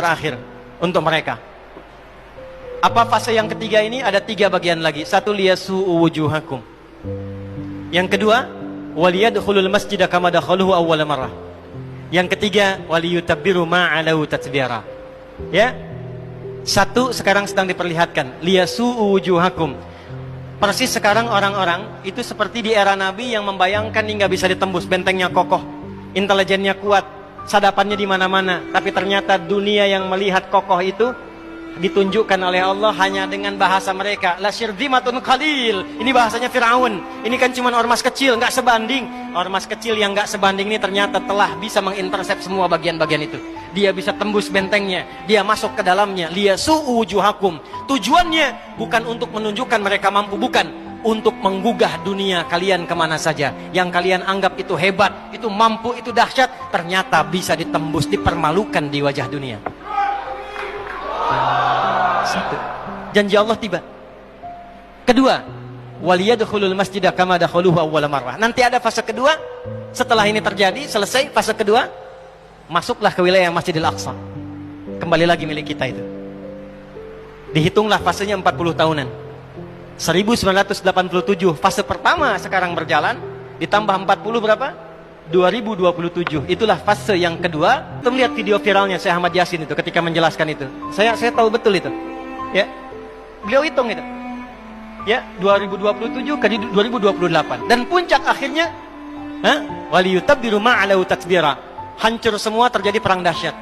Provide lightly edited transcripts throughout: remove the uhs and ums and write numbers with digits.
terakhir untuk mereka. Apa fase yang ketiga ini? Ada 3 bagian lagi. 1, liyasu'u wujuhakum. Yang kedua, waliyadkhulul masjida kama dakhaluhu awwala marrah. Yang ketiga, waliyutabbiru ma'alau tatbira. Ya. 1 sekarang sedang diperlihatkan, liyasu'u wujuhakum. Persis sekarang orang-orang itu seperti di era Nabi yang membayangkan hingga bisa ditembus, bentengnya kokoh, intelijennya kuat, sadapannya di mana-mana, tapi ternyata dunia yang melihat kokoh itu ditunjukkan oleh Allah hanya dengan bahasa mereka. La syirzimatun qalil. Ini bahasanya Firaun. Ini kan cuma ormas kecil, nggak sebanding. Ormas kecil yang nggak sebanding ini ternyata telah bisa mengintersep semua bagian-bagian itu. Dia bisa tembus bentengnya, dia masuk ke dalamnya. Liyasu'u wujuhakum. Tujuannya bukan untuk menunjukkan mereka mampu, bukan. Untuk menggugah dunia kalian kemana saja. Yang kalian anggap itu hebat, itu mampu, itu dahsyat, ternyata bisa ditembus, dipermalukan di wajah dunia. 1. Janji Allah tiba. Kedua, waliyadkhulul masjida kama dakhaluhu awwala marrah. Nanti ada fase kedua. Setelah ini terjadi, selesai fase kedua, masuklah ke wilayah Masjidil Aqsa. Kembali lagi milik kita itu. Dihitunglah fasenya 40 tahunan. 1987 fase pertama sekarang berjalan, ditambah 40 berapa? 2027. Itulah fase yang kedua. Kita melihat video viralnya Syekh Ahmad Yasin itu ketika menjelaskan itu. Saya tahu betul itu. Ya. Beliau hitung itu. Ya, 2027 ke 2028. Dan puncak akhirnya waliyutabbiru ma'alau tatbira. Hancur semua, terjadi perang dahsyat.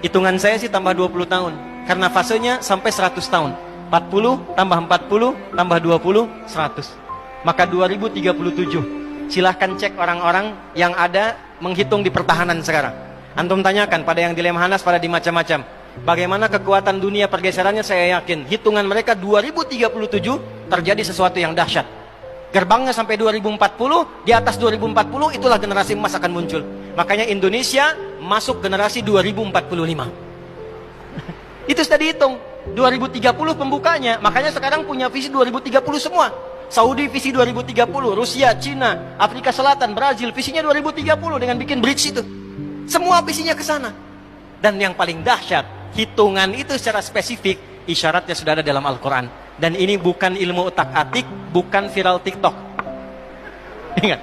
Hitungan saya sih tambah 20 tahun. Karena fasenya sampai 100 tahun. 40 tambah 40 tambah 20 100. Maka 2037. Silahkan cek orang-orang yang ada menghitung di pertahanan sekarang. Antum tanyakan pada yang di Lemhanas, pada di macam-macam. Bagaimana kekuatan dunia pergeserannya, saya yakin. Hitungan mereka 2037 terjadi sesuatu yang dahsyat. Gerbangnya sampai 2040, di atas 2040 itulah generasi emas akan muncul. Makanya Indonesia masuk generasi 2045. Itu sudah dihitung. 2030 pembukanya. Makanya sekarang punya visi 2030 semua. Saudi visi 2030, Rusia, Cina, Afrika Selatan, Brazil visinya 2030 dengan bikin bridge itu. Semua visinya ke sana. Dan yang paling dahsyat, hitungan itu secara spesifik isyaratnya sudah ada dalam Al-Qur'an. Dan ini bukan ilmu utak-atik, bukan viral TikTok. Ingat.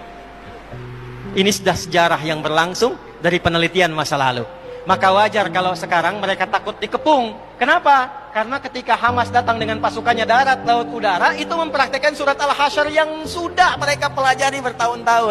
Ini sudah sejarah yang berlangsung dari penelitian masa lalu. Maka wajar kalau sekarang mereka takut dikepung. Kenapa? Karena ketika Hamas datang dengan pasukannya darat, laut, udara, itu mempraktekkan surat Al-Hasyr yang sudah mereka pelajari bertahun-tahun.